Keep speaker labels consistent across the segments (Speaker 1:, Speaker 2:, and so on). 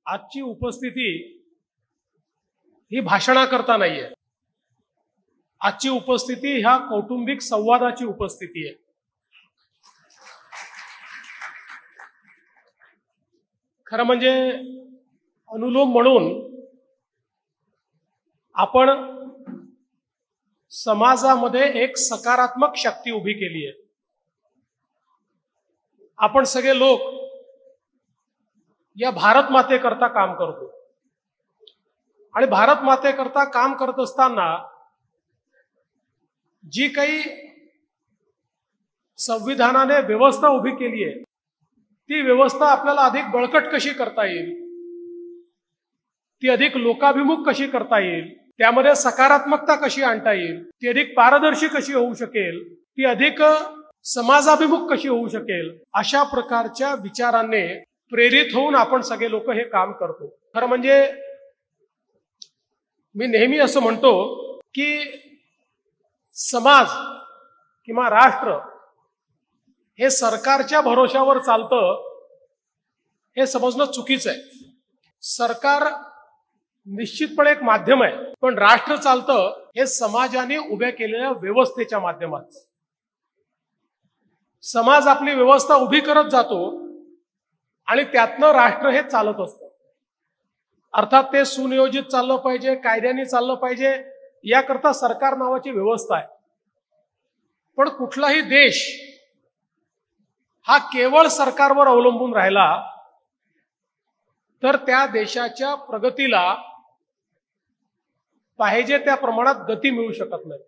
Speaker 1: आजची उपस्थिती ही भाषणाकरता नाहीये। आजची उपस्थिती ह्या कौटुंबिक संवादाची उपस्थिती आहे। खरं म्हणजे अनुलोम म्हणून आपण समाजामध्ये एक सकारात्मक शक्ती उभी केली आहे। आपण सगळे लोक या भारत मातेकरता काम करतो आणि भारत मातेकरता काम करत असताना जी काही संविधानाने व्यवस्था उभी केली आहे ती व्यवस्था आपल्याला अधिक बळकट कशी करता येईल, ती अधिक लोकाभिमुख कशी करता येईल, त्यामध्ये सकारात्मकता कशी आणता येईल, ती अधिक पारदर्शी कशी होऊ शकेल, ती अधिक समाजाभिमुख कशी होऊ शकेल, अशा प्रकारच्या विचारांनी प्रेरित होऊन आपण सगळे लोक हे काम करतो। खरं म्हणजे मी नेहमी असं म्हणतो की समाज किंवा राष्ट्र हे सरकारच्या भरोशावर चालतं हे समजणं चुकीचं आहे। सरकार निश्चितपणे एक माध्यम आहे, पण राष्ट्र चालतं हे समाजाने उभ्या केलेल्या व्यवस्थेच्या माध्यमात। समाज आपली व्यवस्था उभी करत जातो आणि त्यातनं राष्ट्र हे चालत असतं। अर्थात ते सुनियोजित चाललं पाहिजे, कायद्याने चाललं पाहिजे, याकरता सरकार नावाची व्यवस्था आहे। पण कुठलाही देश हा केवळ सरकारवर अवलंबून राहिला तर त्या देशाच्या प्रगतीला पाहिजे त्या प्रमाणात गती मिळू शकत नाही।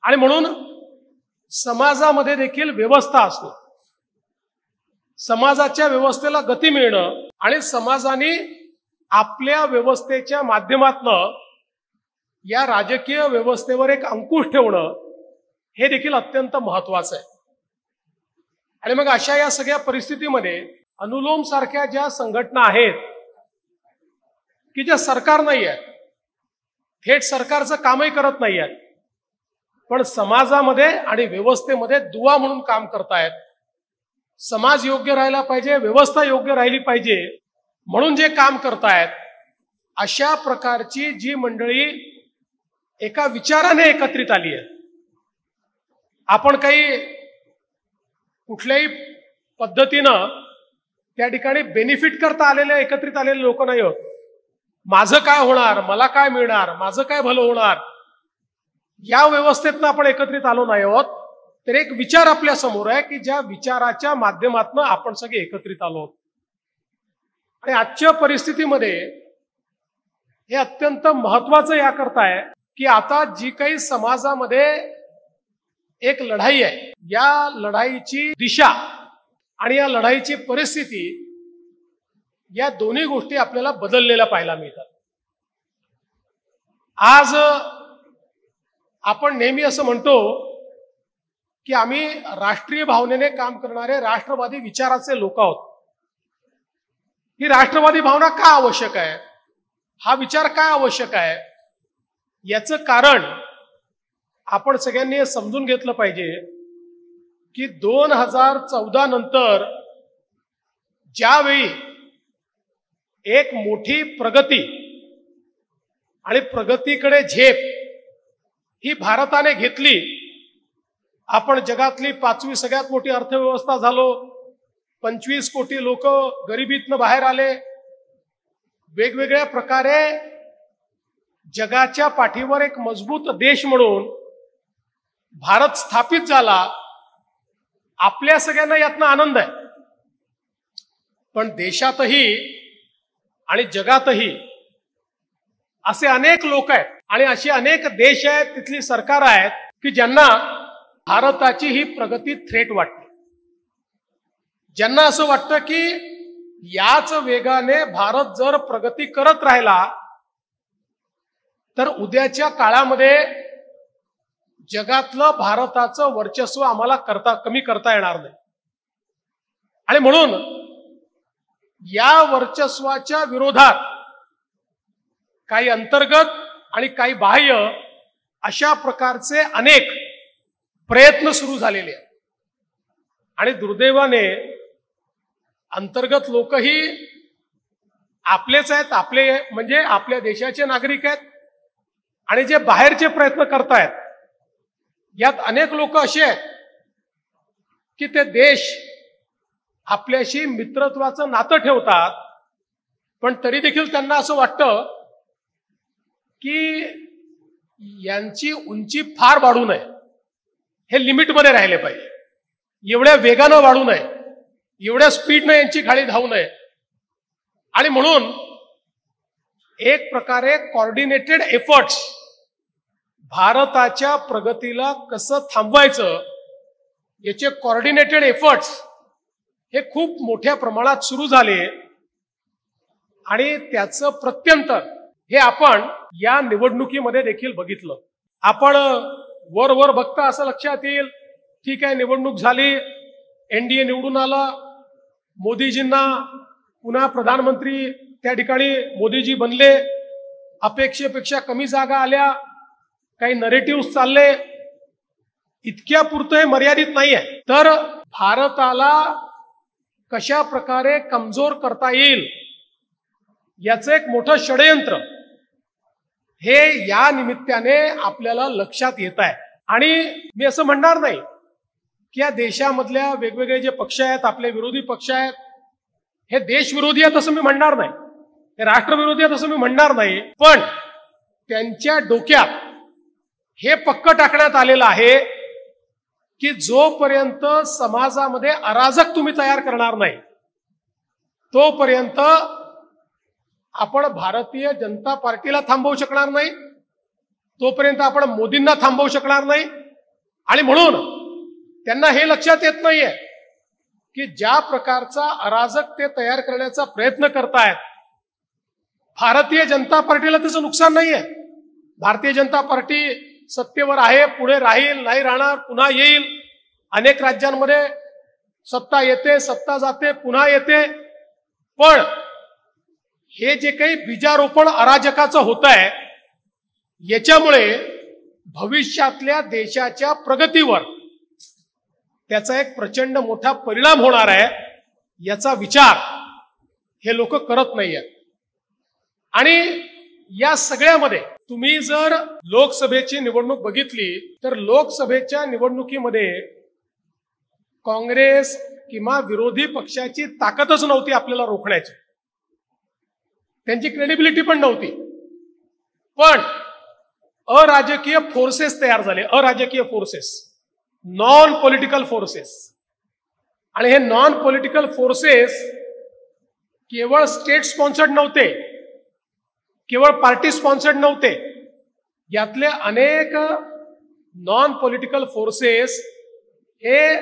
Speaker 1: आणि म्हणून समाजामध्ये देखील व्यवस्था असते, समाजाच्या व्यवस्थेला गती मिळणं आणि समाजाने आपल्या व्यवस्थेच्या माध्यमातून या राजकीय व्यवस्थेवर एक अंकुश ठेवणं हे देखील अत्यंत महत्वाचं आहे। आणि मग अशा या सगळ्या परिस्थितीमध्ये अनुलोम सारख्या ज्या संघटना आहेत की ज्या सरकार नाही आहेत, थेट सरकारचं कामही करत नाही आहेत, पण समाजामध्ये आणि व्यवस्थेमध्ये दुवा म्हणून काम करतायत, समाज योग्य राहिला पाहिजे, व्यवस्था योग्य राहिली पाहिजे म्हणून जे काम करतायत, अशा प्रकारची जी मंडळी एका विचाराने एकत्रित आली आहे। आपण काही कुठल्याही पद्धतीनं त्या ठिकाणी बेनिफिट करता आलेले एकत्रित आलेले लोक नाही होत। माझं काय होणार, मला काय मिळणार, माझं काय भलं होणार, या व्यवस्थेतनं आपण एकत्रित आलो नाही आहोत, तर एक विचार आपल्या समोर आहे की ज्या विचाराच्या माध्यमातून आपण सगळे एकत्रित आलो आहोत। आणि आजच्या परिस्थितीमध्ये हे अत्यंत महत्वाचं याकरता आहे की आता जी काही समाजामध्ये एक लढाई आहे, या लढाईची दिशा आणि या लढाईची परिस्थिती या दोन्ही गोष्टी आपल्याला बदललेल्या पाहायला मिळतात। आज आपण नेहमी असं म्हणतो की आम्ही राष्ट्रीय भावनेने काम करणारे राष्ट्रवादी विचाराचे लोक आहोत। ही राष्ट्रवादी भावना का आवश्यक आहे, हा विचार काय आवश्यक आहे, याचं कारण आपण सगळ्यांनी हे समजून घेतलं पाहिजे की 2014 नंतर ज्यावेळी एक मोठी प्रगती आणि प्रगतीकडे झेप ही भारताने घेतली, आपण जगातली 5वी सगळ्यात मोठी अर्थव्यवस्था झालो, 25 कोटी लोक गरिबीतनं बाहेर आले, वेगवेगळ्या प्रकारे जगाच्या पाठीवर एक मजबूत देश म्हणून भारत स्थापित झाला, आपल्या सगळ्यांना यातनं आनंद आहे। पण देशातही आणि जगातही असे अनेक लोक आहेत आणि असे अनेक देश आहेत, तिथली सरकार आहेत की ज्यांना भारताची ही प्रगती थ्रेट वाटते, ज्यांना असं वाटतं की याच वेगाने भारत जर प्रगती करत राहिला तर उद्याच्या काळामध्ये जगातलं भारताचं वर्चस्व आम्हाला कमी करता येणार नाही। आणि म्हणून या वर्चस्वाच्या विरोधात काही अंतर्गत आणि काही बाह्य अशा प्रकारचे अनेक प्रयत्न सुरू झालेले आहेत। आणि दुर्दैवाने अंतर्गत लोकही आपलेच आहेत, आपले म्हणजे आपल्या देशाचे नागरिक आहेत. आणि जे बाहेरचे प्रयत्न करतायत यात अनेक लोक असे आहेत की ते देश आपल्याशी मित्रत्वाचं नातं ठेवतात, पण तरी देखील त्यांना असं वाटतं की यांची उंची फार वाढू नये, हे लिमिटमध्ये राहिले पाहिजे, एवढ्या वेगानं वाढू नये, एवढ्या स्पीडनं यांची गाडी धावू नये. आणि म्हणून एक प्रकारे कोऑर्डिनेटेड एफर्ट्स भारताच्या प्रगतीला कसं थांबवायचं याचे कोऑर्डिनेटेड एफर्ट्स हे खूप मोठ्या प्रमाणात सुरू झाले. आणि त्याचं प्रत्यंतर हे आपण या निवडणुकीमध्ये देखील बघितलं. आपण वर बघता असं लक्षात येईल, ठीक आहे निवडणूक झाली, एनडीए निवडून आला, मोदीजींना पुन्हा प्रधानमंत्री त्या ठिकाणी मोदीजी बनले, अपेक्षेपेक्षा कमी जागा आल्या, काही नरेटिव्ह चालले, इतक्या पुरतं हे मर्यादित नाही आहे. तर भारताला कशा प्रकारे कमजोर करता येईल याचं एक मोठं षडयंत्र हे या निमित्ताने आपल्याला लक्षात येत आहे. आणि मी असं म्हणणार नाही की या देशामधल्या वेगवेगळे जे पक्ष आहेत, आपले विरोधी पक्ष आहेत, हे देशविरोधी आहेत असं मी म्हणणार नाही, हे राष्ट्रविरोधी आहेत असं मी म्हणणार नाही, पण त्यांच्या डोक्यात हे पक्क टाकण्यात आलेलं आहे की जोपर्यंत समाजामध्ये अराजक तुम्ही तयार करणार नाही तोपर्यंत आपण भारतीय जनता पार्टीला थांबवू शकणार नाही, तोपर्यंत आपण मोदींना थांबवू शकणार नाही. आणि म्हणून त्यांना हे लक्षात येत नाहीये की ज्या प्रकारचा अराजक ते तयार करण्याचा प्रयत्न करतायत, भारतीय जनता पार्टीला त्याचं नुकसान नाहीये. भारतीय जनता पार्टी सत्तेवर आहे, पुढे राहील, नाही राहणार, पुन्हा येईल. अनेक राज्यांमध्ये सत्ता येते, सत्ता जाते, पुन्हा येते. पण हे जे काही बीजारोपण अराजकाचं होत आहे याच्यामुळे भविष्यातल्या देशाच्या प्रगतीवर त्याचा एक प्रचंड मोठा परिणाम होणार आहे, याचा विचार हे लोक करत नाहीयेत. आणि या सगळ्यामध्ये तुम्ही जर लोकसभेची निवडणूक बघितली तर लोकसभेच्या निवडणुकीमध्ये काँग्रेस किंवा विरोधी पक्षाची ताकदच नव्हती आपल्याला रोखण्याची, त्यांची क्रेडिबिलिटी पण नव्हती. पण अराजकीय फोर्सेस तयार झाले, अराजकीय फोर्सेस, नॉन पॉलिटिकल फोर्सेस. आणि हे नॉन पॉलिटिकल फोर्सेस केवळ स्टेट स्पॉन्सर्ड नव्हते, केवळ पार्टी स्पॉन्सर्ड नव्हते, यातले अनेक नॉन पॉलिटिकल फोर्सेस हे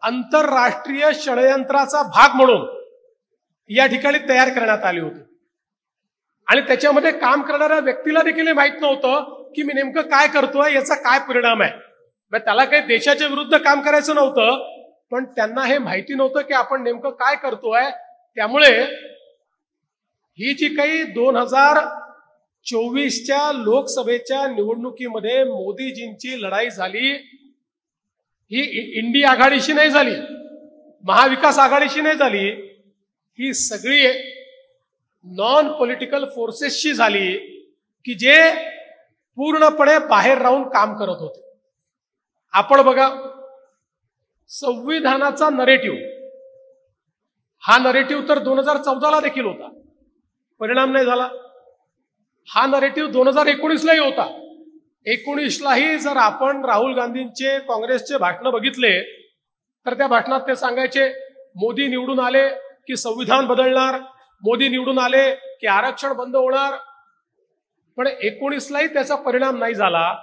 Speaker 1: आंतरराष्ट्रीय षडयंत्राचा भाग म्हणून या ठिकाणी तयार करण्यात आली होती. आणि त्याच्यामध्ये काम करणाऱ्या व्यक्तीला देखील माहित नव्हतं की मी नेमकं काय करतोय, याचा काय परिणाम आहे. त्याला काही देशाच्या विरुद्ध काम करायचं नव्हतं, पण त्यांना हे माहिती नव्हतं की आपण नेमकं काय करतोय. त्यामुळे ही जी काही 2024च्या लोकसभेच्या निवडणुकीमध्ये मोदीजींची लढाई झाली, ही इंडी आघाडीशी नाही झाली, महाविकास आघाडीशी नाही झाली, ही सगळी नॉन पॉलिटिकल फोर्सेसशी झाली की जे पूर्णपणे बाहेर राहून काम करत होते. आपण बघा, संविधानाचा नरेटिव्ह, हा नरेटिव्ह तर 2014ला देखील होता, परिणाम नाही झाला. हा नरेटिव्ह 2019लाही होता. 19लाही जर आपण राहुल गांधींचे काँग्रेसचे भाषण बघितले तर त्या भाषणात ते सांगायचे मोदी निवडून आले की संविधान बदलणार, मोदी निवडून आले की आरक्षण बंद होणार. पण 19लाही त्याचा परिणाम नाही झाला,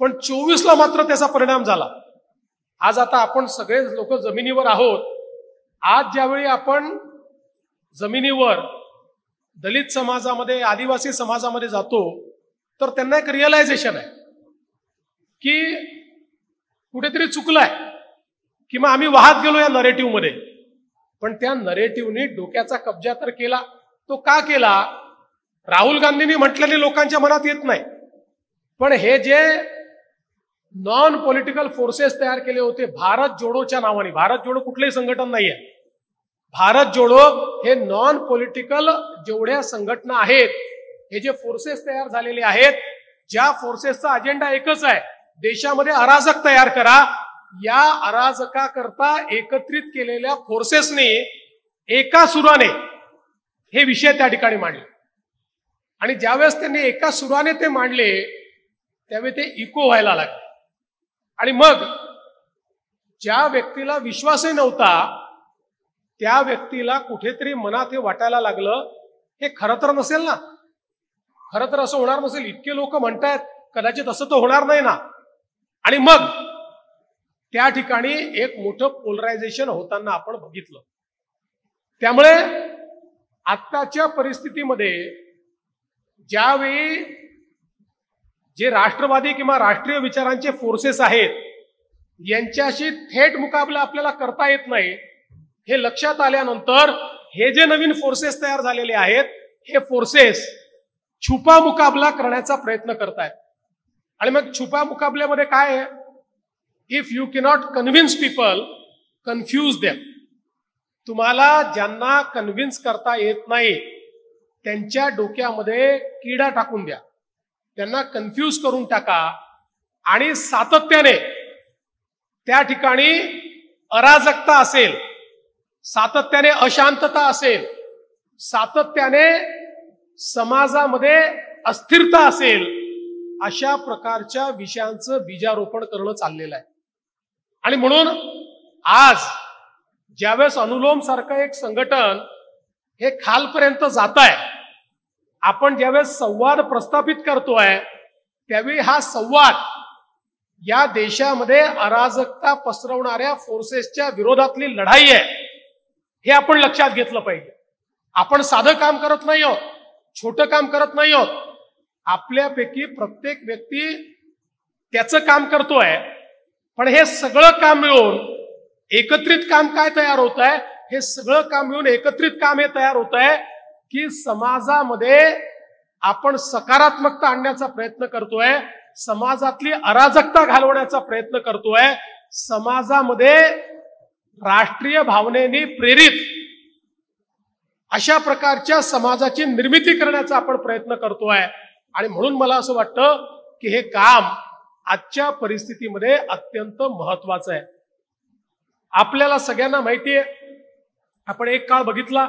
Speaker 1: पण 24ला मात्र त्याचा परिणाम झाला. आज आता आपण सगळे लोक जमिनीवर आहोत. आज ज्यावेळी आपण जमिनीवर दलित समाजामध्ये, आदिवासी समाजामध्ये जातो तर त्यांना एक रिअलायझेशन आहे की कुठेतरी चुकलंय किंवा आम्ही वाहत गेलो या नरेटिव्ह मध्ये. पण त्या नरेटिव्हनी डोक्याचा कब्जा तर केला. तो का केला? राहुल गांधींनी म्हटलेले लोकांच्या मनात येत नाही, पण हे जे नॉन पॉलिटिकल फोर्सेस तयार केले होते भारत जोडोच्या नावाने, भारत जोडो कुठलंही संघटन नाहीये, भारत जोडो हे नॉन पॉलिटिकल जेवढ्या संघटना आहेत, हे जे फोर्सेस तयार झालेले आहेत, ज्या फोर्सेसचा अजेंडा एकच आहे, देशामध्ये अराजक तयार करा. या अराजकाकरता एकत्रित केलेल्या फोर्सेसनी एका सुराने हे विषय त्या ठिकाणी मांडले. आणि ज्यावेळेस त्यांनी एका सुराने ते मांडले त्यावेळी ते इको व्हायला लागले. आणि मग ज्या व्यक्तीला विश्वासही नव्हता त्या व्यक्तीला कुठेतरी मनात हे वाटायला लागलं, हे खरं तर नसेल ना, खरं तर असं होणार नसेल, इतके लोक म्हणतायत, कदाचित असं तर होणार नाही ना. आणि मग त्या ठिकाणी एक मोठं पोलरायझेशन होताना आपण बघितलं. त्यामुळे आत्ताच्या परिस्थितीमध्ये ज्यावेळी जे राष्ट्रवादी किंवा राष्ट्रीय विचारांचे फोर्सेस आहेत यांच्याशी थेट मुकाबला आपल्याला करता येत नाही, हे लक्षात आल्यानंतर हे जे नवीन फोर्सेस तयार झालेले आहेत, हे फोर्सेस छुपा मुकाबला करण्याचा प्रयत्न करतायत. आणि मग छुपा मुकाबल्यामध्ये काय आहे? If you cannot convince people, confuse them. तुम्हाला ज्यांना कन्व्हिन्स करता येत नाही त्यांच्या डोक्यामध्ये किडा टाकून द्या, त्यांना कन्फ्यूज करून टाका. आणि सातत्याने त्या ठिकाणी अराजकता असेल, सातत्याने अशांतता असेल, सातत्याने समाजामध्ये अस्थिरता असेल, अशा प्रकारच्या विषयांचं बीजारोपण करणं चाललेलं आहे. आणि म्हणून आज ज्यावेळेस अनुलोम सारखं एक संघटन हे खालपर्यंत जात आहे, आपण ज्यावेळेस संवाद प्रस्थापित करतोय त्यावेळी हा संवाद या देशामध्ये अराजकता पसरवणाऱ्या फोर्सेसच्या विरोधातली लढाई आहे, हे आपण लक्षात घेतलं पाहिजे. आपण साधं काम करत नाही आहोत, छोटं काम करत नाही आहोत. आपल्यापैकी प्रत्येक व्यक्ती त्याचं काम करतोय, पण हे सगळं काम मिळून एकत्रित काम काय तयार होत आहे? हे सगळं काम मिळून एकत्रित काम हे तयार होत आहे की समाजामध्ये आपण सकारात्मकता आणण्याचा प्रयत्न करतोय, समाजातली अराजकता घालवण्याचा प्रयत्न करतोय, समाजामध्ये राष्ट्रीय भावनेने प्रेरित अशा प्रकारच्या समाजाची निर्मिती करण्याचा आपण प्रयत्न करतोय. आणि म्हणून मला असं वाटतं की हे काम आजच्या परिस्थितीमध्ये अत्यंत महत्वाचं आहे. आपल्याला सगळ्यांना माहिती आहे, आपण एक काळ बघितला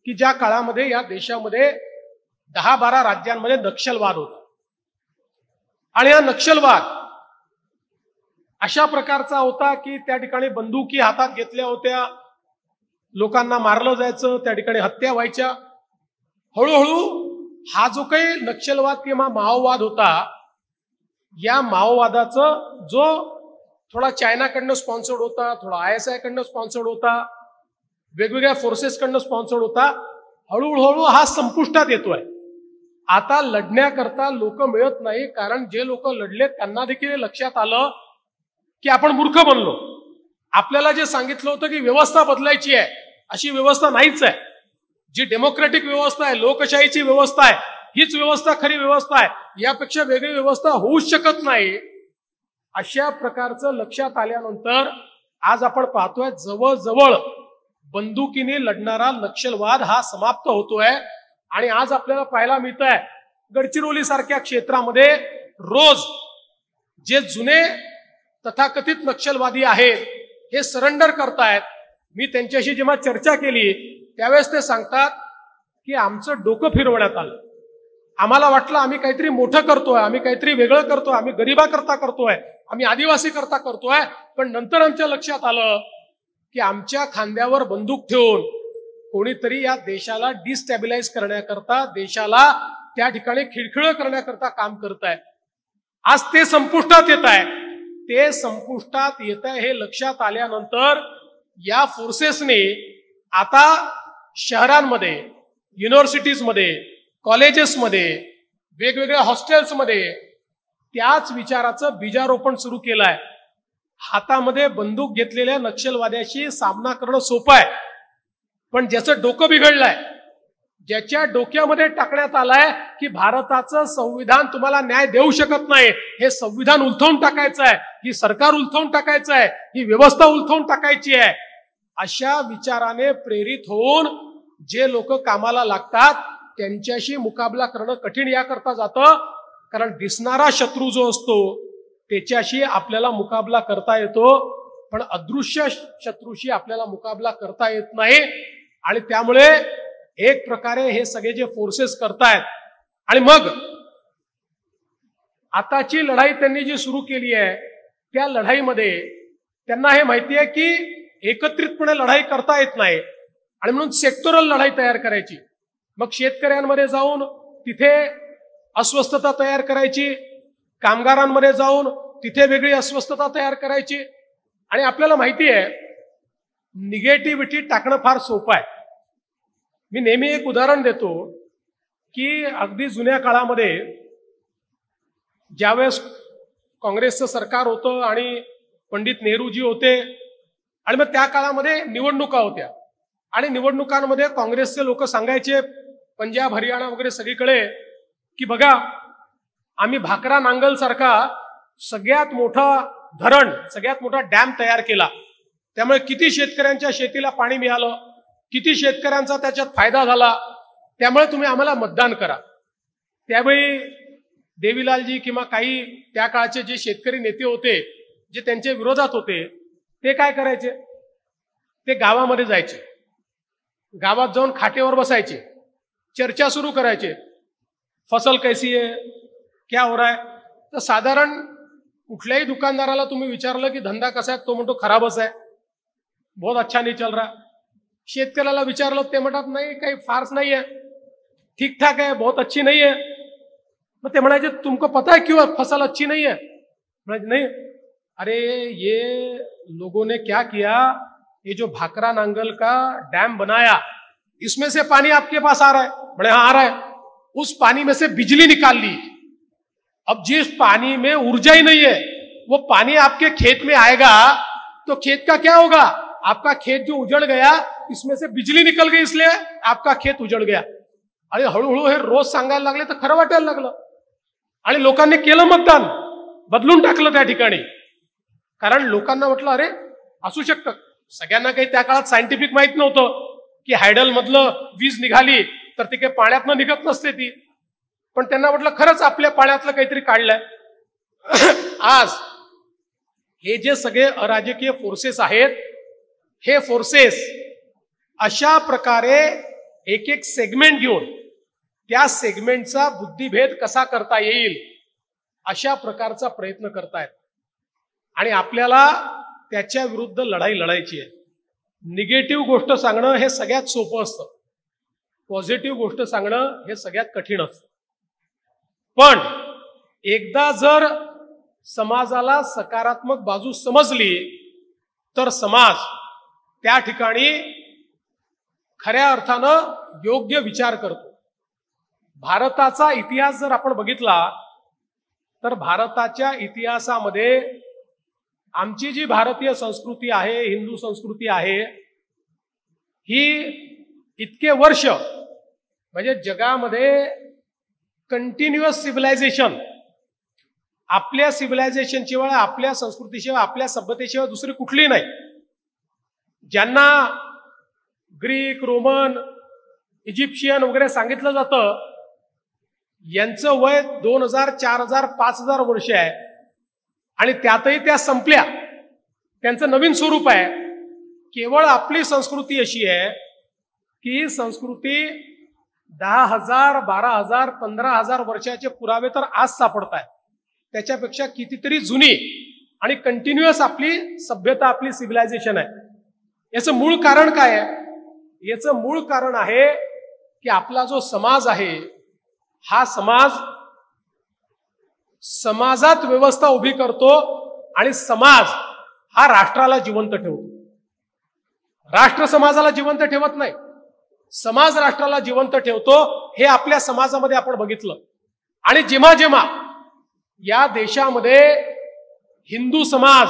Speaker 1: की ज्या काळामध्ये या देशामध्ये 10-12 राज्यांमध्ये नक्षलवाद होता. आणि हा नक्षलवाद अशा प्रकारचा होता की त्या ठिकाणी बंदुकी हातात घेतल्या होत्या, लोकांना मारलं जायचं, त्या ठिकाणी हत्या व्हायच्या. हळूहळू हा जो काही नक्षलवाद किंवा माओवाद होता, या माओवादाचं जो थोडा चायनाकडनं स्पॉन्सर्ड होता, थोडा ISI कडनं स्पॉन्सर्ड होता, वेगवेगळ्या फोर्सेसकडनं स्पॉन्सर्ड होता, हळूहळू हा संपुष्टात येतोय. आता लढण्याकरता लोक मिळत नाही, कारण जे लोक लढले त्यांना देखील लक्षात आलं की आपण मूर्ख बनलो. आपल्याला जे सांगितलं होतं की व्यवस्था बदलायची आहे, अशी व्यवस्था नाहीच आहे. जी डेमोक्रेटिक व्यवस्था आहे, लोकशाहीची व्यवस्था आहे, हीच व्यवस्था खरी व्यवस्था आहे, यापेक्षा वेगळी व्यवस्था होऊच शकत नाही. अशा प्रकारचं लक्षात आल्यानंतर आज आपण पाहतोय जवळजवळ बंदुकीने लढणारा नक्षलवाद हा समाप्त होतोय. आणि आज आपल्याला पाहायला मिळत आहे गडचिरोली सारख्या क्षेत्रामध्ये रोज जे जुने तथाकथित नक्षलवादी आहेत हे सरेंडर करतायत. मी त्यांच्याशी जेव्हा चर्चा केली त्यावेळेस ते सांगतात की आमचं डोकं फिरवण्यात आलं, आम्हाला वाटलं आम्ही काहीतरी मोठं करतोय, आम्ही काहीतरी वेगळं करतोय, आम्ही गरिबाकरता करतोय, आम्ही आदिवासी करता करतोय, पण नंतर आमच्या लक्षात आलं की आमच्या खांद्यावर बंदूक ठेवून कोणीतरी या देशाला डिस्टॅबिलाइज करण्याकरता, देशाला त्या ठिकाणी खिळखिळ करण्याकरता काम करत आहे. आज ते संपुष्टात येत आहे. ते संपुष्टात येत आहे हे लक्षात आल्यानंतर या फोर्सेसने आता शहरांमध्ये, युनिव्हर्सिटीजमध्ये, कॉलेजेसमध्ये, वेगवेगळ्या हॉस्टेल्समध्ये त्याच विचाराचं बीजारोपण सुरू केलं आहे. हातामध्ये बंदूक घेतलेल्या नक्षलवाद्याशी सामना करणं सोपं आहे, पण ज्याचं डोकं बिघडलंय, ज्याच्या डोक्यामध्ये टाकण्यात आलाय की भारताचं संविधान तुम्हाला न्याय देऊ शकत नाही, हे संविधान उलथवून टाकायचं आहे, ही सरकार उलथवून टाकायचं आहे, ही व्यवस्था उलथवून टाकायची आहे, अशा विचाराने प्रेरित होऊन जे लोक कामाला लागतात त्यांच्याशी मुकाबला करणं कठीण याकरता जातं, कारण दिसणारा शत्रू जो असतो त्याच्याशी आपल्याला मुकाबला करता येतो, पण अदृश्य शत्रूशी आपल्याला मुकाबला करता येत नाही. आणि त्यामुळे एक प्रकारे हे सगळे जे फोर्सेस करतायत, आणि मग आताची लढाई त्यांनी जी सुरू केली आहे त्या लढाईमध्ये त्यांना हे माहिती आहे की एकत्रितपणे लढाई करता येत नाही, आणि म्हणून सेक्टोरल लढाई तयार करायची. मग शेतकऱ्यांमध्ये जाऊन तिथे अस्वस्थता तयार करायची, कामगारांमध्ये जाऊन तिथे वेगळी अस्वस्थता तयार करायची. आणि आपल्याला माहिती आहे निगेटिव्हिटी टाकणं फार सोपं आहे. मी नेहमी एक उदाहरण देतो की अगदी जुन्या काळामध्ये ज्यावेळेस काँग्रेसचं सरकार होतं आणि पंडित नेहरूजी होते, आणि मग त्या काळामध्ये निवडणुका होत्या, आणि निवडणुकांमध्ये काँग्रेसचे लोक सांगायचे पंजाब हरियाणा वगैरे सगळीकडे की बघा आम्ही भाकरा नांगल सारखा सगळ्यात मोठा धरण, सगळ्यात मोठा डॅम तयार केला, त्यामुळे किती शेतकऱ्यांच्या शेतीला पाणी मिळालं, किती शेतकऱ्यांचा त्याच्यात फायदा झाला, त्यामुळे तुम्ही आम्हाला मतदान करा. त्यावेळी देवीलालजी किंवा काही त्या काळचे जे शेतकरी नेते होते जे त्यांच्या विरोधात होते ते काय करायचे, ते गावामध्ये जायचे, गावात जाऊन खाटेवर बसायचे, चर्चा सुरू करायचे, फसल कैसी है, क्या हो रहा है. तर साधारण कुठल्याही दुकानदाराला तुम्ही विचारलं की धंदा कसा आहे, तो म्हणतो खराबच आहे, बहुत अच्छा नहीं चल रहा. शेतकऱ्याला विचारलं ते म्हणतात नाही काही फारच नाही है, ठीक ठाक है, बहुत अच्छी नहीं है. मग ते म्हणायचे तुमको पता है क्यों फसल अच्छी नहीं है. म्हणायचे नहीं, अरे ये लोगों ने क्या किया, ये जो भाकरा नांगल का डैम बनाया इसमें से पानी आपके पास आ रहा है. बड़े हाँ आ रहा है. उस पानी में से बिजली निकाल ली. अब जिस पानी में ऊर्जा ही नहीं है वो पानी आपके खेत में आएगा तो खेत का क्या होगा, आपका खेत जो उजड़ गया इसमें से बिजली निकल गई इसलिए आपका खेत उजड़ गया. आणि हळूहळू हे रोज सांगायला लागले तर खरं वाटायला लागलं, आणि लोकांनी केलं मतदान, बदलून टाकलं त्या ठिकाणी. कारण लोकांना म्हटलं अरे असू शकतं, सगळ्यांना काही त्या काळात सायंटिफिक माहित नव्हतं की हायडल मधलं वीज निघाली तर ती काही पाण्यातनं निघत नसते ती, पण त्यांना म्हटलं खरंच आपल्या पाण्यातलं काहीतरी काढलंय. आज हे जे सगळे अराजकीय फोर्सेस आहेत, हे फोर्सेस अशा प्रकारे एक एक सेगमेंट घेऊन त्या सेगमेंटचा बुद्धिभेद कसा करता येईल अशा प्रकारचा प्रयत्न करतायत, आणि आपल्याला त्याच्या विरुद्ध लढाई लढायची आहे. निगेटिव्ह गोष्ट सांगणं हे सगळ्यात सोपं असतं, पॉझिटिव्ह गोष्ट सांगणं हे सगळ्यात कठीण असतं. पण एकदा जर समाजाला सकारात्मक बाजू समजली तर समाज त्या ठिकाणी खऱ्या अर्थानं योग्य विचार करतो. भारताचा इतिहास जर आपण बघितला तर भारताच्या इतिहासामध्ये आमची जी भारतीय संस्कृती आहे, हिंदू संस्कृती आहे, ही इतके वर्ष म्हणजे जगामध्ये कंटिन्युअस सिव्हिलायझेशन, आपल्या सिव्हिलायझेशनशिवाय, आपल्या संस्कृतीशिवाय, आपल्या सभ्यतेशिवाय दुसरी कुठली नाही. ज्यांना ग्रीक, रोमन, इजिप्शियन वगैरे सांगितलं जातं यांचं वय 2000, 4000, 5000 वर्ष आहे, आणि त्यातही त्या संपल्या, त्यांचं नवीन स्वरूप आहे. केवळ आपली संस्कृती अशी आहे की ही संस्कृती 10,000, 12,000, 15,000 वर्षाचे पुरावे तर आज सापडत आहेत, त्याच्यापेक्षा कितीतरी जुनी आणि कंटिन्युअस आपली सभ्यता, आपली सिव्हिलायझेशन आहे. याचं मूळ कारण काय आहे? याचं मूळ कारण आहे की आपला जो समाज आहे हा समाज समाजात व्यवस्था उभी करतो, आणि समाज हा राष्ट्राला जिवंत ठेवतो. राष्ट्र समाजाला जिवंत ठेवत नाही, समाज राष्ट्राला जिवंत ठेवतो. हे आपल्या समाजामध्ये आपण बघितलं. आणि जेव्हा जेव्हा या देशामध्ये हिंदू समाज,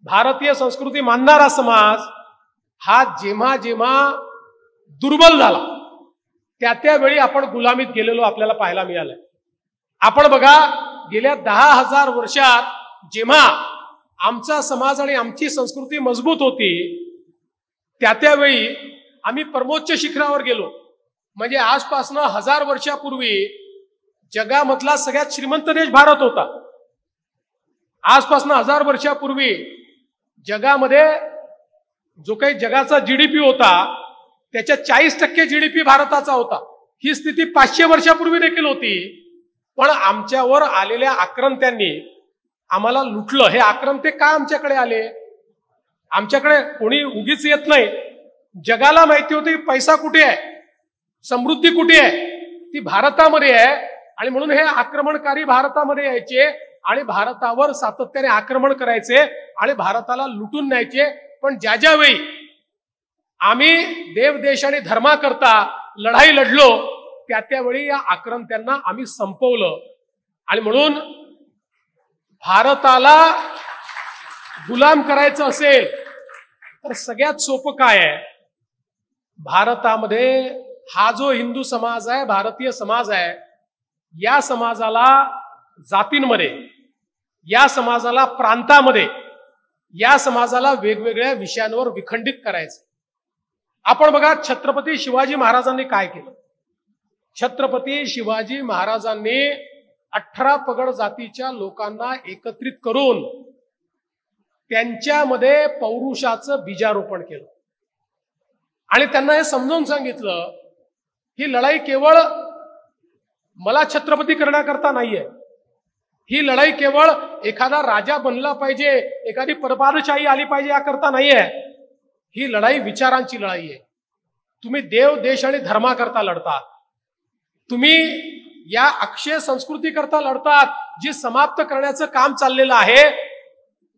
Speaker 1: भारतीय संस्कृती मानणारा समाज हा जेव्हा जेव्हा दुर्बल झाला त्या त्यावेळी आपण गुलामीत गेलेलो आपल्याला पाहायला मिळालंय. आपण बघा गेल्या 10,000 वर्षात जेव्हा आमचा समाज आणि आमची संस्कृती मजबूत होती त्यावेळी आम्ही परमोच्च शिखरावर गेलो. म्हणजे आजपासून 1000 वर्षापूर्वी जगामधला सगळ्यात श्रीमंत देश भारत होता. आजपासून 1000 वर्षापूर्वी जगामध्ये जो काही जगाचा जीडीपी होता त्याच्या 40% जीडीपी भारताचा होता. ही स्थिती 500 वर्षापूर्वी देखील होती. पण आमच्यावर आलेल्या आक्रमत्यांनी आम्हाला लुटलं. हे आक्रमते का आमच्याकडे आले? आमच्याकडे कोणी उगीच येत नाही. जगाला माहिती होती की पैसा कुठे आहे, समृद्धी कुठे आहे, ती भारतामध्ये आहे. आणि म्हणून हे आक्रमणकारी भारतामध्ये यायचे आणि भारतावर सातत्याने आक्रमण करायचे आणि भारताला लुटून न्यायचे. पण ज्यावेळी आम्ही देव देश आणि धर्माकरता लढाई लढलो त्यावेळी या आक्रमत्यांना आम्ही संपवलं. आणि म्हणून भारताला गुलाम करायचं असेल तर सगळ्यात सोपं काय आहे? भारतामध्ये हा जो हिंदू समाज आहे, भारतीय समाज आहे, या समाजाला जातींमध्ये, या समाजाला प्रांतामध्ये, या समाजाला वेगवेगळ्या विषयांवर विखंडित करायचं. आपण बघा छत्रपती शिवाजी महाराजांनी काय केलं. छत्रपती शिवाजी महाराजांनी 18 पगड जातीच्या लोकांना एकत्रित करून त्यांच्यामध्ये पौरुषाचं बीजारोपण केलं आणि त्यांना हे समजावून सांगितलं ही लढाई केवळ मला छत्रपती करण्याकरता नाहीये. ही लढाई केवळ एखादा राजा बनला पाहिजे, एखादी परपादशाही आली पाहिजे याकरता नाहीये. ही लढाई विचारांची लढाई आहे. तुम्ही देव देश आणि धर्माकरता लढतात. तुम्ही या अक्षय संस्कृतीकरता लढतात जी समाप्त करण्याचं काम चाललेलं आहे.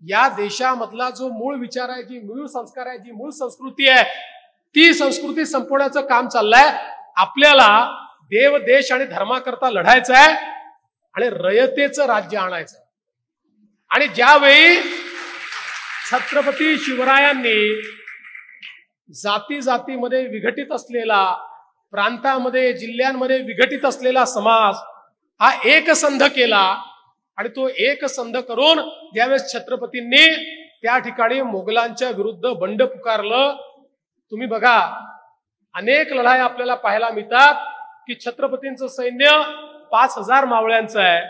Speaker 1: या देशामधला जो मूळ विचार आहे, जी मूळ संस्कार आहे, जी मूळ संस्कृती आहे, ती संस्कृती संपवण्याचं काम चाललंय. आपल्याला देव देश आणि धर्माकरता लढायचं आहे आणि रयतेचं राज्य आणायचं. आणि ज्यावेळी छत्रपती शिवरायांनी जाती जातीमध्ये विघटित असलेला, प्रांतामध्ये जिल्ह्यांमध्ये विघटित असलेला समाज हा एकसंध केला आणि तो एकसंध करून ज्यावेळेस छत्रपतींनी त्या ठिकाणी मोगलांच्या विरुद्ध बंड पुकारलं. तुम्ही बघा अनेक लढाई आपल्याला पाहायला मिळतात की छत्रपतींचं सैन्य 5000 मावळ्यांचं आहे,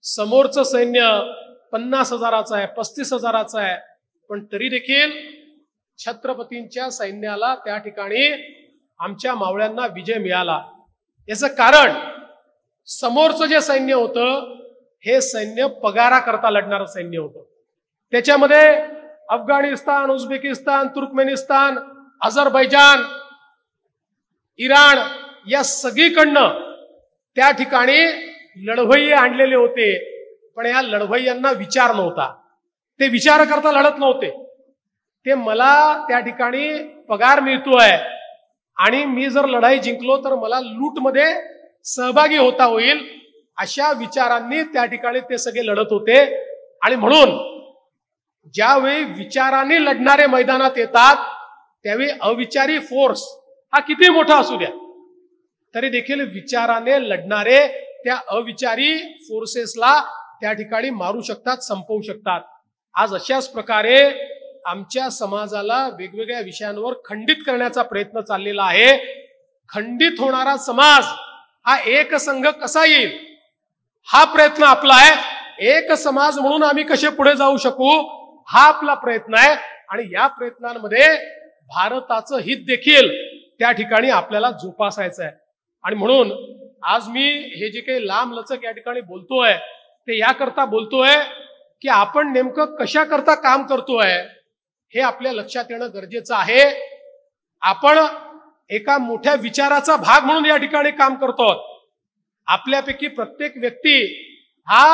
Speaker 1: समोरचं सैन्य 50,000चं आहे, 35,000चं आहे. पण तरी देखील छत्रपतींच्या सैन्याला त्या ठिकाणी आमच्या मावळ्यांना विजय मिळाला. याचं कारण समोरचं जे सैन्य होतं हे सैन्य पगारा करता लढणारं सैन्य होतं. त्याच्यामध्ये Afghanistan, Uzbekistan, Turkmenistan, Azerbaijan, Iran या सगळीकडनं त्या ठिकाणी लढवय्ये आणलेले होते. पण या लढवय्यांना विचार नव्हता. ते विचार करता लढत नव्हते. ते मला त्या ठिकाणी पगार मिळतोय आणि मी जर लढाई जिंकलो तर मला लूटमध्ये सहभागी होता होईल अशा विचारांनी त्या ठिकाणी ते सगळे लढत होते. आणि म्हणून ज्यावेळी विचारांनी लढणारे मैदानात येतात त्यावेळी अविचारी फोर्स हा किती मोठा असू द्या तरी देखील विचाराने लढणारे त्या अविचारी फोर्सेसला त्या ठिकाणी मारू शकतात, संपवू शकतात. आज अशाच प्रकारे आमच्या समाजाला वेगवेगळ्या विषयांवर खंडित करण्याचा प्रयत्न चाललेला आहे. खंडित होणारा समाज हा एक संघ कसा येईल हा प्रयत्न आपला आहे. एक समाज म्हणून आम्ही कसे पुढे जाऊ शकू हा आपला प्रयत्न आहे. आणि या प्रयत्नांमध्ये भारताचं हित देखील त्या ठिकाणी आपल्याला जोपासायचं आहे. आणि म्हणून आज मी हे जे काही लांब लचक या ठिकाणी बोलतोय ते याकरता बोलतोय की आपण नेमकं कशा करता काम करतोय हे आपल्या लक्षात येणं गरजेचं आहे. आपण एका मोठ्या विचाराचा भाग म्हणून या ठिकाणी काम करतो. आपल्यापैकी प्रत्येक व्यक्ती हा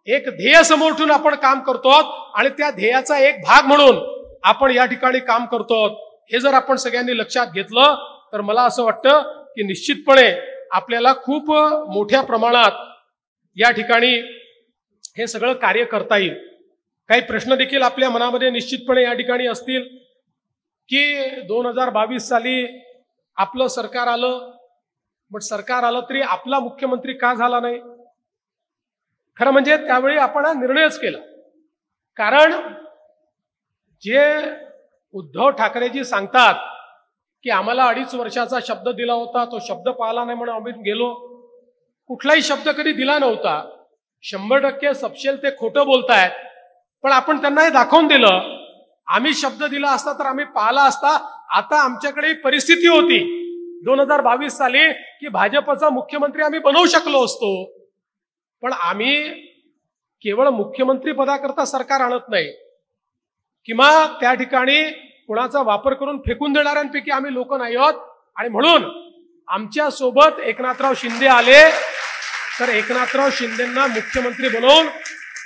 Speaker 1: एक ध्येय समोर ठेवून आपण काम करतो आणि त्या ध्येयाचा एक भाग म्हणून आपण या ठिकाणी काम करतो. हे जर आपण सगळ्यांनी लक्षात घेतलं तर मला असं वाटतं की निश्चितपणे आपल्याला खूप मोठ्या प्रमाणात या ठिकाणी हे सगळं कार्य करता येईल. काही प्रश्न देखील आपल्या मनामध्ये निश्चितपणे या ठिकाणी असतील की 2022 साली आपलं सरकार आलं, पण सरकार आलं तरी आपला मुख्यमंत्री का झाला नाही? खरं म्हणजे त्यावेळी आपण हा निर्णयच केला. कारण जे उद्धव ठाकरेजी सांगतात की आम्हाला 2.5 वर्षाचा शब्द दिला होता, तो शब्द पाळला नाही म्हणून आम्ही गेलो. कुठलाही शब्द कधी दिला नव्हता. 100% सपशेल ते खोटं बोलतायत. पण आपण त्यांना हे दाखवून दिलं, आम्ही शब्द दिला असता तर आम्ही पाळला असता. आता आमच्याकडे परिस्थिती होती 2022 साली की भाजपचा मुख्यमंत्री आम्ही बनवू शकलो असतो. पण आम्ही केवळ मुख्यमंत्री पदाकरता सरकार आणत नाही, किंवा त्या ठिकाणी कुणाचा वापर करून फेकून देणाऱ्यांपैकी आम्ही लोक नाही आहोत. आणि म्हणून आमच्या सोबत एकनाथराव शिंदे आले तर एकनाथराव शिंदेंना मुख्यमंत्री बनवून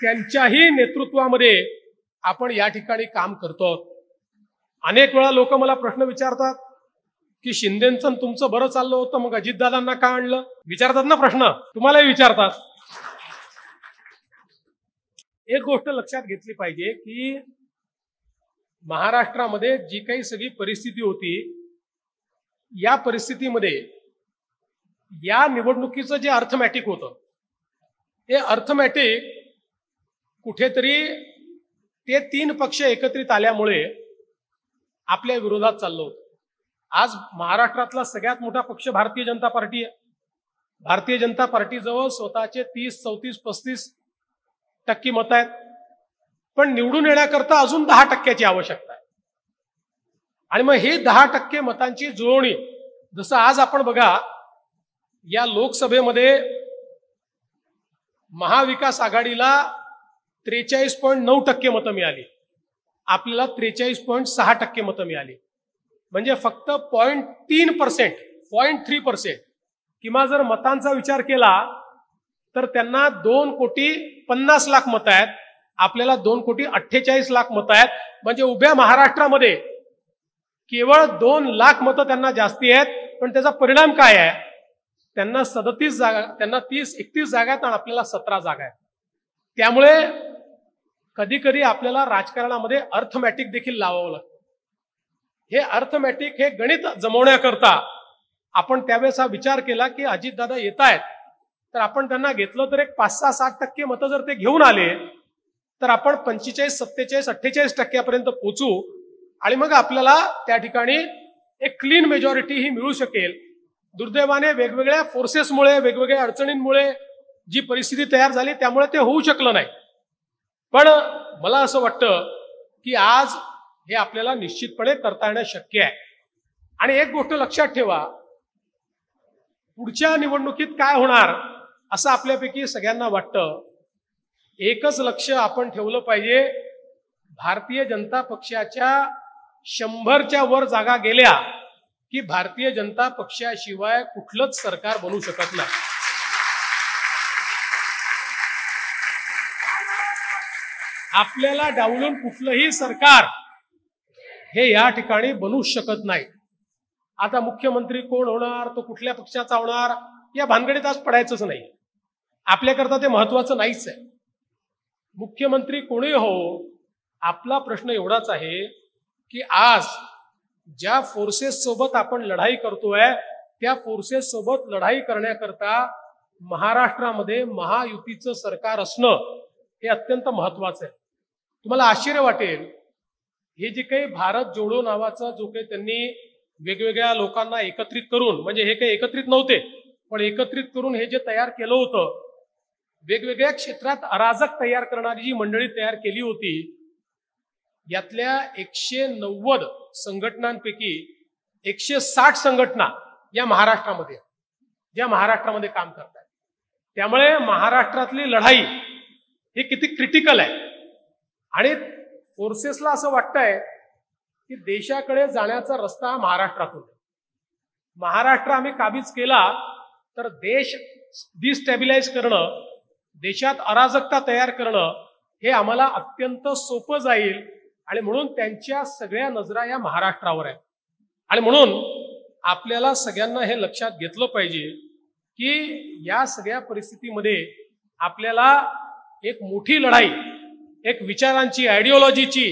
Speaker 1: त्यांच्याही नेतृत्वामध्ये आपण या ठिकाणी काम करतो. अनेक वेळा लोक मला प्रश्न विचारतात की शिंदेंचं तुमचं बरं चाललं होतं, मग अजितदादांना का आणलं? विचारतात ना प्रश्न, तुम्हालाही विचारतात. एक गोष्ट लक्षात घेतली पाहिजे की महाराष्ट्रामध्ये जी काही सगळी परिस्थिती होती, या परिस्थितीमध्ये या निवडणुकीचं जे अर्थमॅटिक होतं, हे अर्थमॅटिक कुठेतरी ते 3 पक्ष एकत्रित आल्यामुळे आपल्या विरोधात चाललं होतं. आज महाराष्ट्रातला सगळ्यात मोठा पक्ष भारतीय जनता पार्टी आहे. भारतीय जनता पार्टीजवळ स्वतःचे 30, 34, 35% मतं आहेत. पण निवडून येण्याकरता अजून 10%ची आवश्यकता आहे. आणि मग ही 10% मतांची जुळवणी, जसं आज आपण बघा या लोकसभेमध्ये महाविकास आघाडीला 43.9% मतं मिळाली, आपल्याला 43.6% मतं मिळाली. म्हणजे फक्त 0.3%, 0.3%. किंवा जर मतांचा विचार केला तर त्यांना 2,50,00,000 मतं आहेत, आपल्याला 2,48,00,000 मतं आहेत. म्हणजे उभ्या महाराष्ट्रामध्ये केवळ 2,00,000 मतं त्यांना जास्ती आहेत. पण त्याचा परिणाम काय आहे? त्यांना 37 जागा, त्यांना 31 जागा आहेत आणि आपल्याला 17 जागा आहेत. त्यामुळे कधी कधी आपल्याला राजकारणामध्ये अर्थमॅटिक देखील लावावं लागतं. हे अर्थमॅटिक, हे गणित जमवण्याकरता आपण त्यावेळेस हा विचार केला की अजितदादा येत आहेत तर आपण त्यांना घेतलं तर एक 5-6-7% मतं जर ते घेऊन आले तर आपण 45, 47, 48% पोहोचू. आणि मग आपल्याला त्या ठिकाणी एक क्लीन मेजॉरिटी ही मिळू शकेल. दुर्दैवाने वेगवेगळ्या फोर्सेसमुळे, वेगवेगळ्या अडचणींमुळे जी परिस्थिती तयार झाली त्यामुळे ते होऊ शकलं नाही. पण मला असं वाटतं की आज हे आपल्याला निश्चितपणे करता येणं शक्य आहे. आणि एक गोष्ट लक्षात ठेवा, पुढच्या निवडणुकीत काय होणार असं आपल्यापैकी सगळ्यांना वाटतं. एकच लक्ष आपण ठेवलं पाहिजे, भारतीय जनता पक्षाच्या 100च्या वर जागा गेल्या की भारतीय जनता पक्षाशिवाय कुठलंच सरकार बनू शकत नाही. आपल्याला डावलून कुठलंही सरकार हे या ठिकाणी बनूच शकत नाही. आता मुख्यमंत्री कोण होणार, तो कुठल्या पक्षाचा होणार, या भानगडीत आज पडायचंच नाही. आपल्याकरता ते महत्वाचं नाहीच आहे. मुख्यमंत्री कोणी हो, आपला प्रश्न एवढाच आहे की आज ज्या फोर्सेस सोबत आपण लढाई करतोय त्या फोर्सेस सोबत लढाई करण्याकरता महाराष्ट्रामध्ये महायुतीचं सरकार असणं हे अत्यंत महत्वाचं आहे. तुम्हाला आश्चर्य वाटेल, हे जे काही भारत जोडो नावाचा जो काही त्यांनी वेगवेगळ्या लोकांना एकत्रित करून, म्हणजे हे काही एकत्रित नव्हते पण एकत्रित करून हे जे तयार केलं होतं, वेगवेगळ्या क्षेत्रात अराजक तयार करणारी जी मंडळी तयार केली होती, यातल्या 190 संघटनांपैकी 160 संघटना या महाराष्ट्रामध्ये, ज्या महाराष्ट्रामध्ये काम करतात. त्यामुळे महाराष्ट्रातली लढाई ही किती क्रिटिकल आहे. आणि फोर्सेसला असं वाटतंय की देशाकडे जाण्याचा रस्ता महाराष्ट्रातून. महाराष्ट्र आम्ही काबीज केला तर देश डिस्टॅबिलाइज करणं, देशात अराजकता तयार करणं हे आम्हाला अत्यंत सोपं जाईल. आणि म्हणून त्यांच्या सगळ्या नजरा या महाराष्ट्रावर आहेत. आणि म्हणून आपल्याला सगळ्यांना हे लक्षात घेतलं पाहिजे की या सगळ्या परिस्थितीमध्ये आपल्याला एक मोठी लढाई, एक विचारांची, आयडिओलॉजीची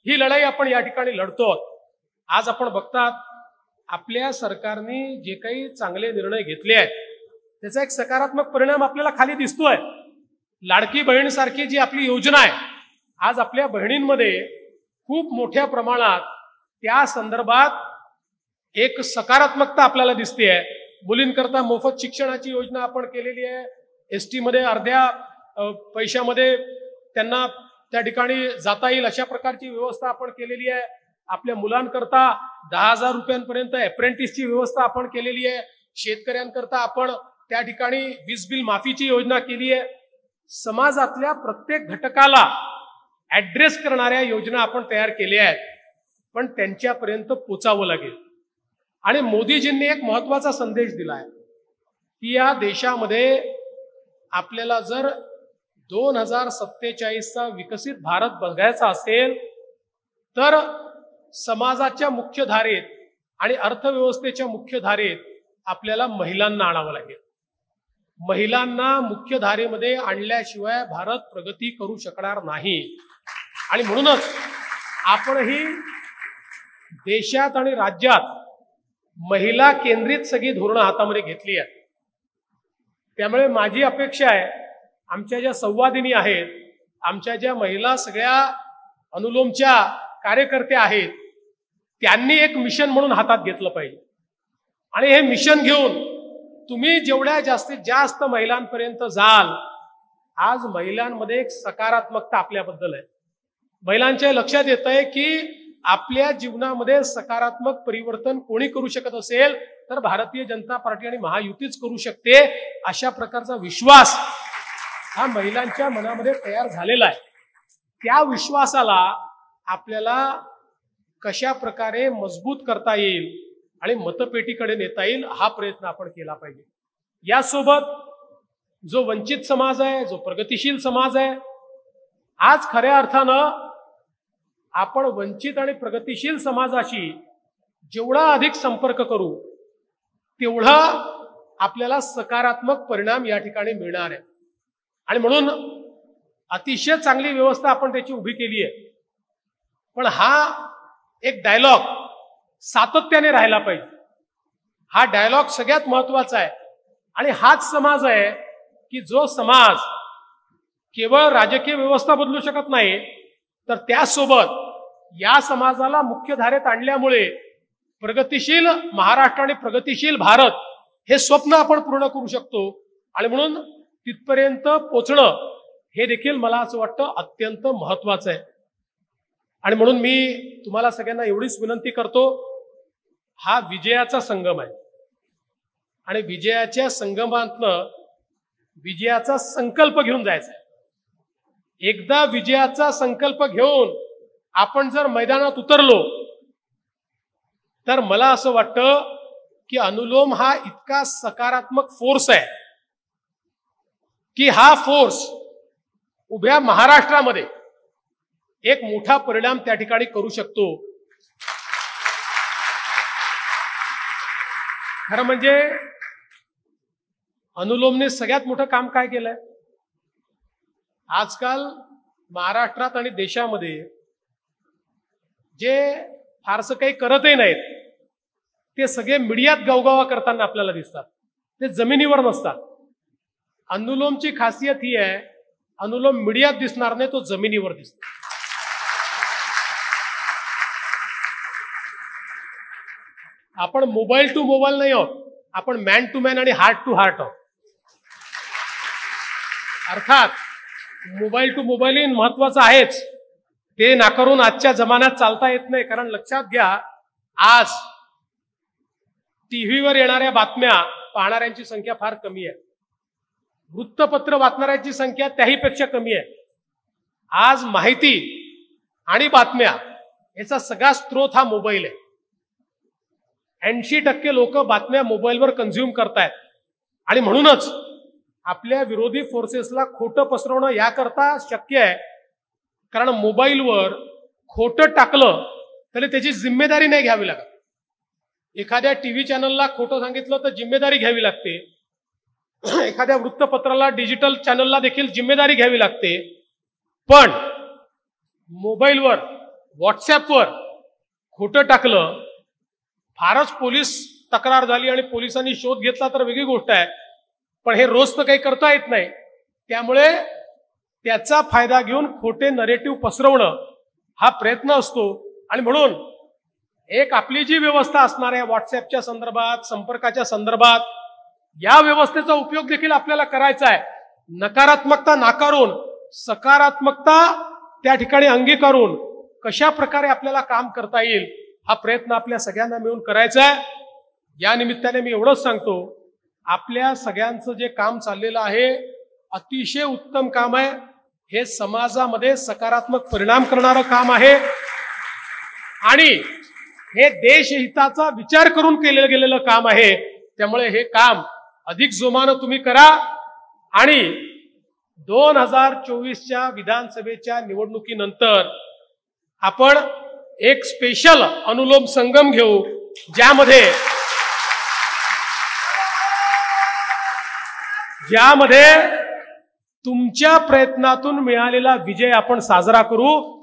Speaker 1: ही लढाई आपण या ठिकाणी लढतो. आज आपण बघतात आपल्या सरकारने जे काही चांगले निर्णय घेतले आहेत त्याचा एक सकारात्मक परिणाम आपल्याला खाली दिसतोय. लाडकी बहीणसारखी जी आपली योजना आहे, आज आपल्या बहिणींमध्ये खूप मोठ्या प्रमाणात त्या संदर्भात एक सकारात्मकता आपल्याला दिसते आहे। मुलींकरता मोफत शिक्षणाची योजना आपण केलेली आहे। एसटी मध्ये अर्ध्या पैशामध्ये त्यांना त्या ठिकाणी जाता येईल अशा प्रकारची व्यवस्था आपण केलेली आहे। आपल्या मुलांकरता 10,000 रुपयांपर्यंत अप्रेंटिसची व्यवस्था आपण केलेली आहे। शेतकऱ्यांकरता आपण त्या ठिकाणी वीज बिल माफीची योजना केली आहे। समाजातल्या प्रत्येक घटकाला ऍड्रेस करणाऱ्या योजना आपण तयार केल्या आहेत, पण त्यांच्यापर्यंत पोचावं लागेल। आणि मोदीजींनी एक महत्वाचा संदेश दिलाय की या देशामध्ये आपल्याला जर 2047चा विकसित भारत बघायचा असेल तर समाजाच्या मुख्य धारेत आणि अर्थव्यवस्थेच्या मुख्य धारेत आपल्याला महिलांना आणावं लागेल। महिलांना मुख्य धारेमध्ये आणल्याशिवाय भारत प्रगती करू शकणार नाही। आणि म्हणूनच आपणही देशात आणि राज्यात महिला केंद्रित सगळी धोरणं हातामध्ये घेतली आहेत। त्यामुळे माझी अपेक्षा आहे आमच्या ज्या संवादिनी आहेत, आमच्या ज्या महिला सगळ्या अनुलोमच्या कार्यकर्त्या आहेत, त्यांनी एक मिशन म्हणून हातात घेतलं पाहिजे। आणि हे मिशन घेऊन तुम्ही जेवढ्या जास्तीत जास्त महिलांपर्यंत जाल, आज महिलांमध्ये एक सकारात्मकता आपल्याबद्दल आहे। महिलांच्या लक्षात येत आहे की आपल्या जीवनामध्ये सकारात्मक परिवर्तन कोणी करू शकत असेल तर भारतीय जनता पार्टी आणि महायुतीच करू शकते, अशा प्रकारचा विश्वास हा महिलांच्या मनामध्ये तयार झालेला आहे। त्या विश्वासाला आपल्याला कशा प्रकारे मजबूत करता येईल आणि मतपेटीकडे नेता येईल हा प्रयत्न आपण केला पाहिजे। यासोबत जो वंचित समाज आहे, जो प्रगतिशील समाज आहे, आज खऱ्या अर्थानं आपण वंचित आणि प्रगतिशील समाजाशी जेवढा अधिक संपर्क करू तेवढा आपल्याला सकारात्मक परिणाम या ठिकाणी मिळणार आहे। आणि म्हणून अतिशय चांगली व्यवस्था आपण त्याची उभी केली आहे। पण हा एक डायलॉग सातत्याने राहिला पाहिजे। हा डायलॉग सगळ्यात महत्वाचा आहे। आणि हाच समाज आहे की जो समाज केवळ राजकीय व्यवस्था बदलू शकत नाही, तर त्यासोबत या समाजाला मुख्य धारेत आणल्यामुळे प्रगतिशील महाराष्ट्र आणि प्रगतिशील भारत हे स्वप्न आपण पूर्ण करू शकतो। आणि म्हणून तिथपर्यंत पोचणं हे देखील मला असं वाटतं अत्यंत महत्वाचं आहे। आणि म्हणून मी तुम्हाला सगळ्यांना एवढीच विनंती करतो, हा विजयाचा संगम आहे आणि विजयाच्या संगमातनं विजयाचा संकल्प घेऊन जायचा आहे। एकदा विजयाचा संकल्प घेऊन आपण जर मैदानात उतरलो तर मला असं वाटतं की अनुलोम हा इतका सकारात्मक फोर्स आहे की हा फोर्स उभ्या महाराष्ट्रामध्ये एक मोठा परिणाम त्या ठिकाणी करू शकतो। खरं म्हणजे अनुलोमने सगळ्यात मोठं काम काय केलंय? आजकाल महाराष्ट्रात आणि देशामध्ये जे फारसं काही करतही नाहीत ते सगळे मीडियात गवगवा करताना आपल्याला दिसतात, ते जमिनीवर नसतात। अनुलोमची खासियत ही आहे, अनुलोम मीडियात दिसणार नाही, तो जमिनीवर दिसतो। आपण मोबाईल टू मोबाईल नाही आहोत, आपण मॅन टू मॅन आणि हार्ट टू हार्ट आहोत। अर्थात मोबाईल टू मोबाईल महत्वाचं आहेच, ते नाकारून आजच्या जमान्यात चालता येत नाही। कारण लक्षात घ्या, आज टीव्हीवर येणाऱ्या बातम्या पाहणाऱ्यांची संख्या फार कमी आहे, वृत्तपत्र वाचणाऱ्यांची संख्या त्याहीपेक्षा कमी आहे। आज माहिती आणि बातम्या याचा सगळा स्रोत हा मोबाईल आहे। 80% लोक बातम्या मोबाईलवर कन्झ्युम करतायत। आणि म्हणूनच आपल्या विरोधी फोर्सेसला खोटं पसरवणं याकरता शक्य आहे, कारण मोबाईलवर खोटं टाकलं तरी त्याची जिम्मेदारी नाही घ्यावी लागत। एखाद्या टीव्ही चॅनलला खोटं सांगितलं तर जिम्मेदारी घ्यावी लागते, एखाद्या वृत्तपत्राला डिजिटल चॅनलला देखील जिम्मेदारी घ्यावी लागते। पण मोबाईलवर व्हॉट्सअपवर खोटं टाकलं, फारच पोलीस तक्रार झाली आणि पोलिसांनी शोध घेतला तर वेगळी गोष्ट आहे, पण हे रोज तर काही करता येत नाही। त्यामुळे त्याचा फायदा घेऊन खोटे नरेटिव्ह पसरवणं हा प्रयत्न असतो। आणि म्हणून एक आपली जी व्यवस्था असणार आहे व्हॉट्सअपच्या संदर्भात, संपर्काच्या संदर्भात, या व्यवस्थेचा उपयोग देखील आपल्याला करायचा आहे. नकारात्मकता नाकारून सकारात्मकता त्या ठिकाणी अंगीकारून कशा प्रकारे आपल्याला काम करता येईल हा प्रयत्न आपल्या सगळ्यांना मिळून करायचा आहे. या निमित्ताने मी एवढंच सांगतो, आपल्या सगळ्यांचं जे काम चाललेलं आहे अतिशय उत्तम काम आहे. हे समाजामध्ये सकारात्मक परिणाम करणारं काम आहे आणि हे देशहिताचा विचार करून केलं गेलेलं काम आहे. त्यामुळे हे काम अधिक जोमानं तुम्ही करा आणि 2024च्या विधानसभेच्या निवडणुकीनंतर आपण एक स्पेशल अनुलोम संगम घेऊ, ज्यामध्ये तुमच्या प्रयत्नातून मिळालेला विजय आपण साजरा करू.